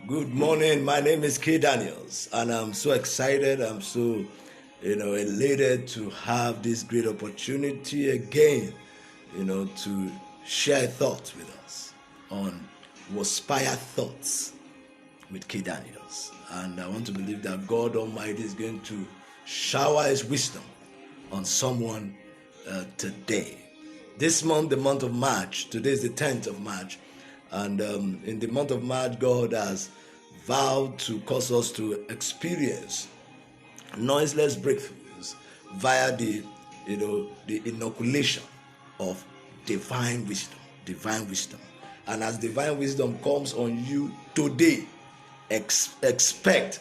Good morning. My name is K. Daniels, and I'm so excited. I'm so, elated to have this great opportunity again, to share thoughts with us on WORDSPIRED Thoughts with K. Daniels. And I want to believe that God Almighty is going to shower His wisdom on someone today. This month, the month of March, today is the 10th of March, and in the month of March, God has vowed to cause us to experience noiseless breakthroughs via the inoculation of divine wisdom. And as divine wisdom comes on you today, expect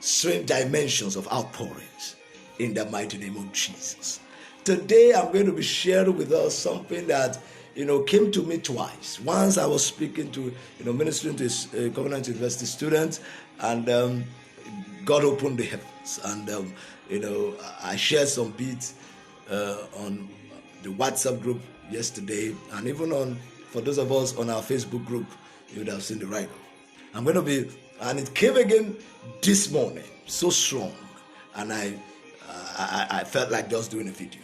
strange dimensions of outpourings in the mighty name of Jesus. Today I'm going to be sharing with us something that came to me twice. Once I was speaking to ministering to Covenant University students, and God opened the heavens, and I shared some bits on the WhatsApp group yesterday, and even for those of us on our Facebook group, you would have seen the write-up. And it came again this morning, so strong, and I felt like just doing a video.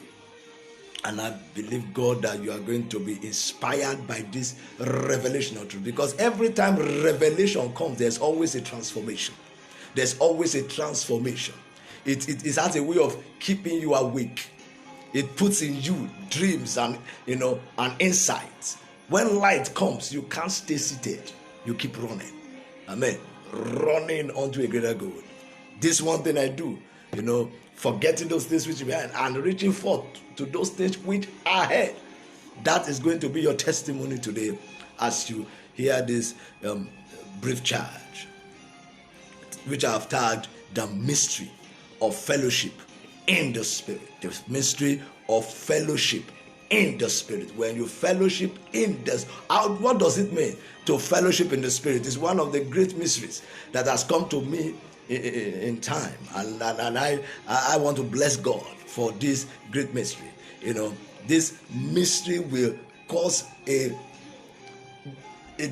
And I believe, God, that you are going to be inspired by this revelation of truth. Because every time revelation comes, there's always a transformation. There's always a transformation. It has a way of keeping you awake. It puts in you dreams and insights. When light comes, you can't stay seated. You keep running. Amen. Running onto a greater goal. This one thing I do, forgetting those things which are behind and reaching forth to those things which are ahead. That is going to be your testimony today as you hear this brief charge, which I have tagged the mystery of fellowship in the Spirit. The mystery of fellowship in the Spirit. When you fellowship in the what does it mean to fellowship in the Spirit? It's one of the great mysteries that has come to me in time, and I want to bless God for this great mystery. This mystery will cause a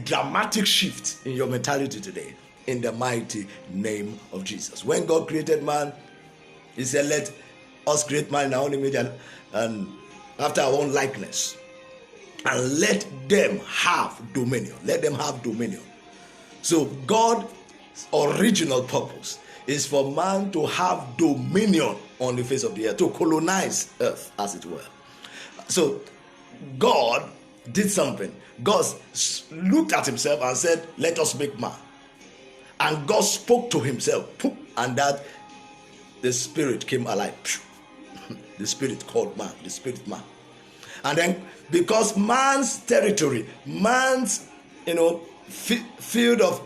dramatic shift in your mentality today, in the mighty name of Jesus. When God created man, He said, "Let us create man in our own image and after our own likeness, and let them have dominion." Let them have dominion. So God's original purpose is for man to have dominion on the face of the earth, to colonize earth, as it were. So God did something. God looked at Himself and said, "Let us make man." And God spoke to Himself, and that the Spirit came alive. The Spirit called man, the Spirit man. And then, because man's territory, man's field of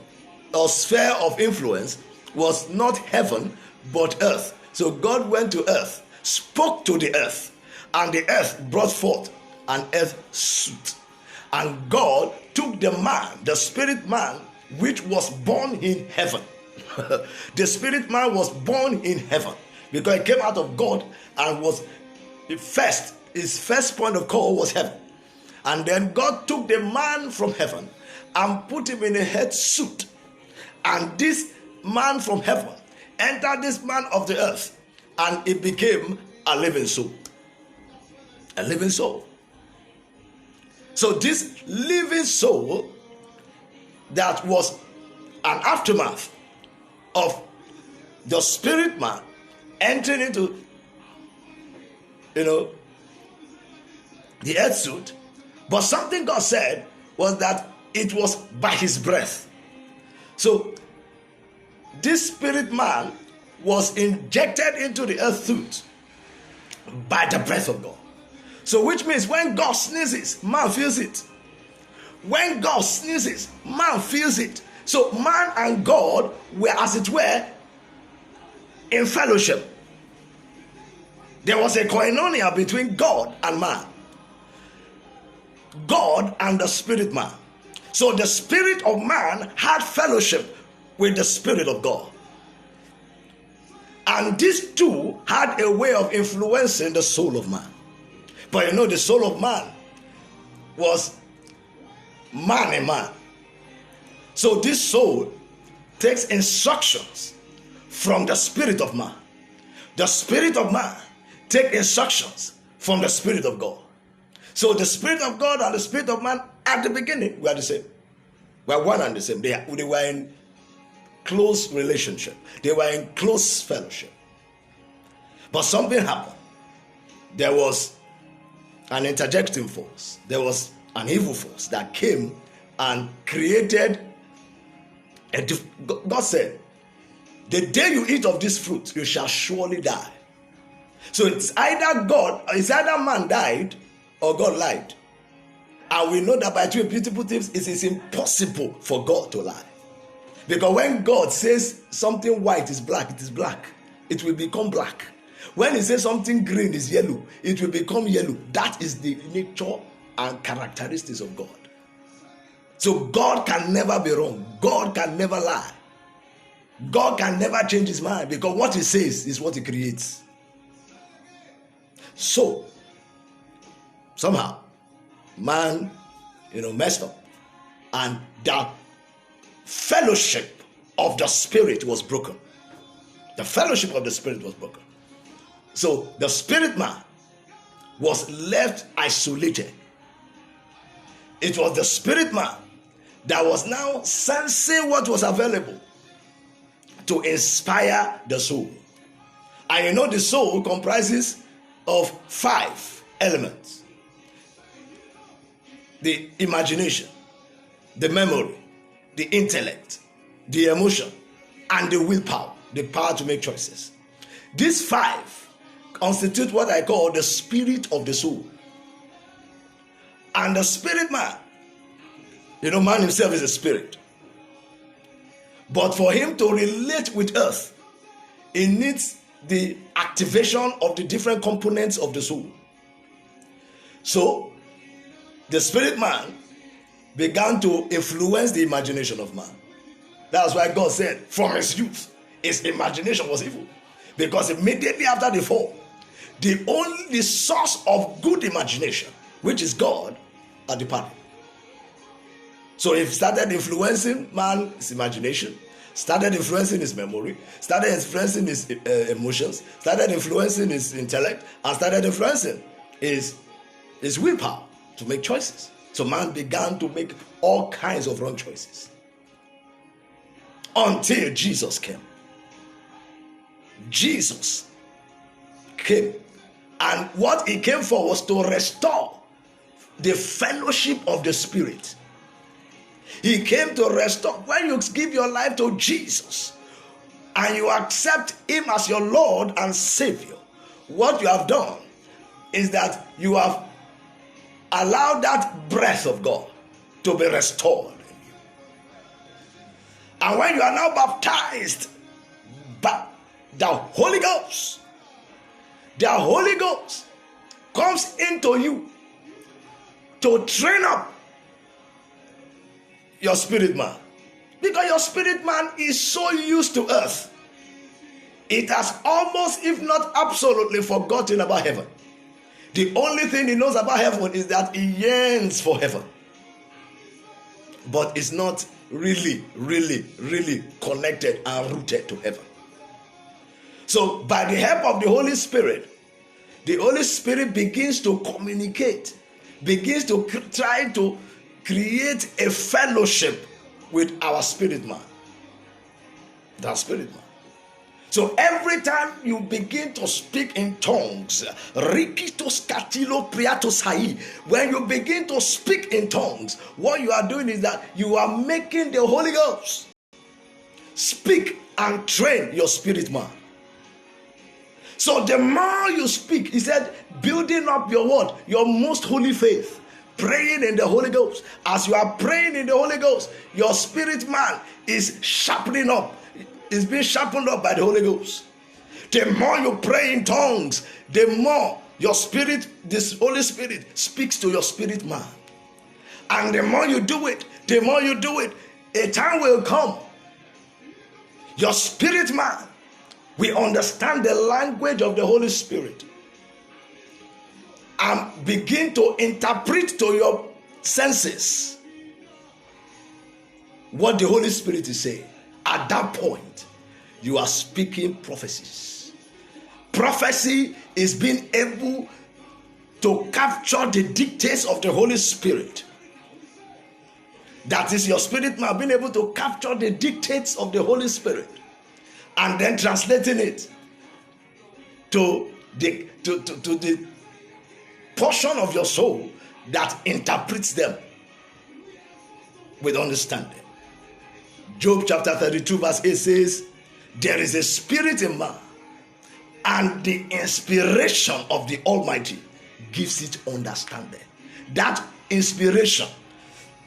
or sphere of influence was not heaven but earth. So God went to earth, spoke to the earth, and the earth brought forth an earth suit. And God took the man, the spirit man, which was born in heaven. The spirit man was born in heaven because he came out of God and was his first point of call was heaven. And then God took the man from heaven and put him in a head suit. And this man from heaven entered this man of the earth, and it became a living soul. A living soul. So this living soul that was an aftermath of the spirit man entering into the earth suit, but something God said was that it was by His breath. So this spirit man was injected into the earth suit by the breath of God. So which means when God sneezes, man feels it. When God sneezes, man feels it. So man and God were, as it were, in fellowship. There was a koinonia between God and man. God and the spirit man. So the spirit of man had fellowship with the Spirit of God. And these two had a way of influencing the soul of man. But the soul of man was man and man. So this soul takes instructions from the spirit of man. The spirit of man takes instructions from the spirit of God. So the spirit of God and the spirit of man at the beginning were the same. Were one and the same. They were in close relationship. They were in close fellowship. But something happened. There was an interjecting force. There was an evil force that came and created God said, the day you eat of this fruit, you shall surely die. So it's either man died or God lied. And we know that by two beautiful things, it is impossible for God to lie. Because when God says something white is black, it is black. It will become black. When he says something green is yellow, it will become yellow. That is the nature and characteristics of God. So God can never be wrong. God can never lie. God can never change his mind, because what he says is what he creates. So somehow man messed up, and the fellowship of the spirit was broken. The fellowship of the spirit was broken. So the spirit man was left isolated. It was the spirit man that was now sensing what was available to inspire the soul. And the soul comprises of 5 elements: the imagination, the memory, the intellect, the emotion, and the willpower, the power to make choices. These 5 constitute what I call the spirit of the soul. And the spirit man, man himself is a spirit. But for him to relate with earth, it needs the activation of the different components of the soul. So the spirit man began to influence the imagination of man. That's why God said from his youth, his imagination was evil. Because immediately after the fall, the only source of good imagination, which is God, are departed. So it started influencing man's imagination, started influencing his memory, started influencing his emotions, started influencing his intellect, and started influencing his willpower to make choices. So man began to make all kinds of wrong choices until Jesus came. Jesus came, and what he came for was to restore the fellowship of the Spirit. He came to restore. When you give your life to Jesus and you accept him as your Lord and Savior, what you have done is that you have allowed that breath of God to be restored in you. And when you are now baptized by the Holy Ghost comes into you to train up your spirit man. Because your spirit man is so used to earth, it has almost, if not absolutely, forgotten about heaven. The only thing he knows about heaven is that he yearns for heaven, but it's not really connected and rooted to heaven. So by the help of the Holy Spirit begins to communicate, begins to try to create a fellowship with our spirit man. That spirit man. So every time you begin to speak in tongues, when you begin to speak in tongues, what you are doing is that you are making the Holy Ghost speak and train your spirit man. So the more you speak, he said, building up your what? Your most holy faith. Praying in the Holy Ghost. As you are praying in the Holy Ghost, your spirit man is sharpening up. It's being sharpened up by the Holy Ghost. The more you pray in tongues, the more your spirit, this Holy Spirit, speaks to your spirit man. And the more you do it, a time will come. Your spirit man will understand the language of the Holy Spirit and begin to interpret to your senses what the Holy Spirit is saying at that point, you are speaking prophecies. Prophecy is being able to capture the dictates of the Holy Spirit. That is your spirit man being able to capture the dictates of the Holy Spirit and then translating it to the portion of your soul that interprets them with understanding. Job chapter 32 verse 8 says, there is a spirit in man, and the inspiration of the Almighty gives it understanding. That inspiration,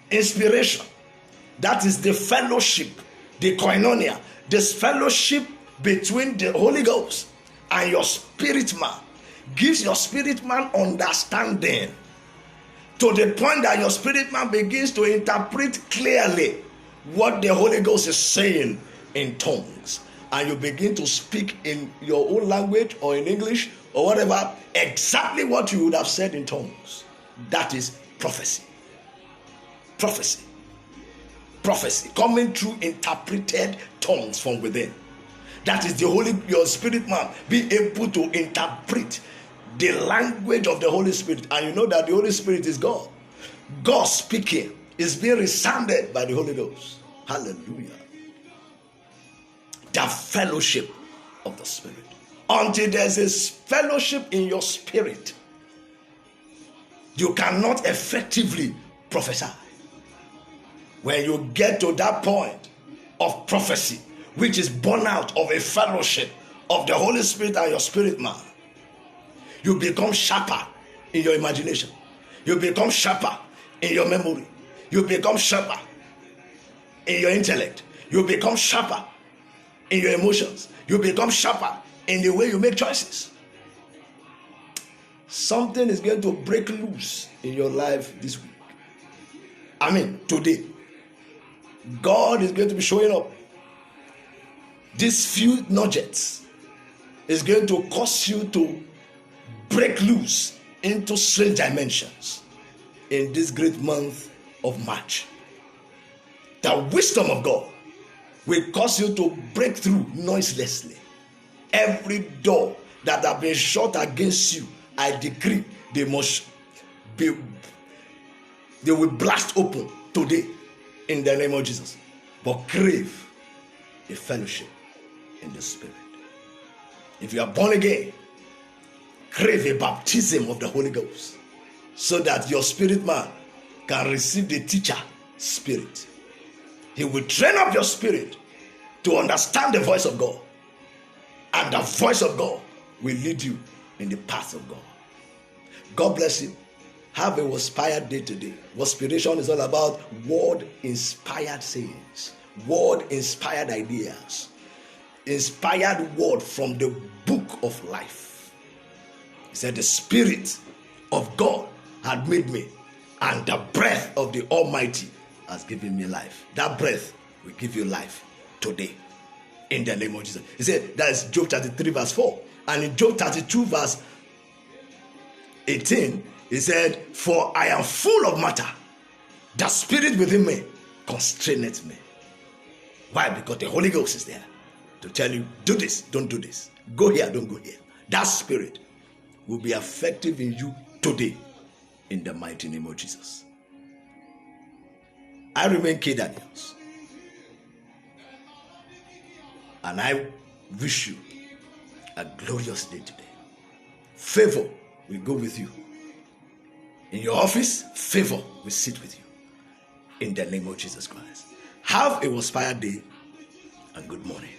that is the fellowship, the koinonia, this fellowship between the Holy Ghost and your spirit man, gives your spirit man understanding to the point that your spirit man begins to interpret clearly what the Holy Ghost is saying in tongues, and you begin to speak in your own language or in English or whatever exactly what you would have said in tongues. That is prophecy. Prophecy coming through interpreted tongues from within. That is your spirit man being able to interpret the language of the Holy Spirit. And you know that the Holy Spirit is God. God speaking is being resounded by the Holy Ghost. Hallelujah. The fellowship of the Spirit. Until there's a fellowship in your spirit, you cannot effectively prophesy. When you get to that point of prophecy, which is born out of a fellowship of the Holy Spirit and your spirit man, you become sharper in your imagination. You become sharper in your memory. You become sharper in your intellect. You become sharper in your emotions. You become sharper in the way you make choices. Something is going to break loose in your life this week. Today. God is going to be showing up. These few nuggets is going to cause you to break loose into strange dimensions in this great month of March. The wisdom of God will cause you to break through noiselessly. Every door that have been shut against you, I decree they will blast open today in the name of Jesus. But crave a fellowship in the Spirit. If you are born again, crave a baptism of the Holy Ghost so that your spirit man can receive the teacher spirit. He will train up your spirit to understand the voice of God, and the voice of God will lead you in the path of God. God bless you. Have a WORDSPIRED day today. WORDSPIRATION is all about word-inspired sayings, word-inspired ideas, inspired word from the book of life. He said, the Spirit of God had made me, and the breath of the Almighty has given me life. That breath will give you life today in the name of Jesus. He said, that is Job 33 verse 4. And in Job 32 verse 18, he said, for I am full of matter. The Spirit within me constraineth me. Why? Because the Holy Ghost is there to tell you, do this, don't do this. Go here, don't go here. That Spirit will be effective in you today in the mighty name of Jesus. I remain K. Daniels, and I wish you a glorious day today. Favor will go with you. In your office, favor will sit with you. In the name of Jesus Christ. Have a WORDSPIRED day and good morning.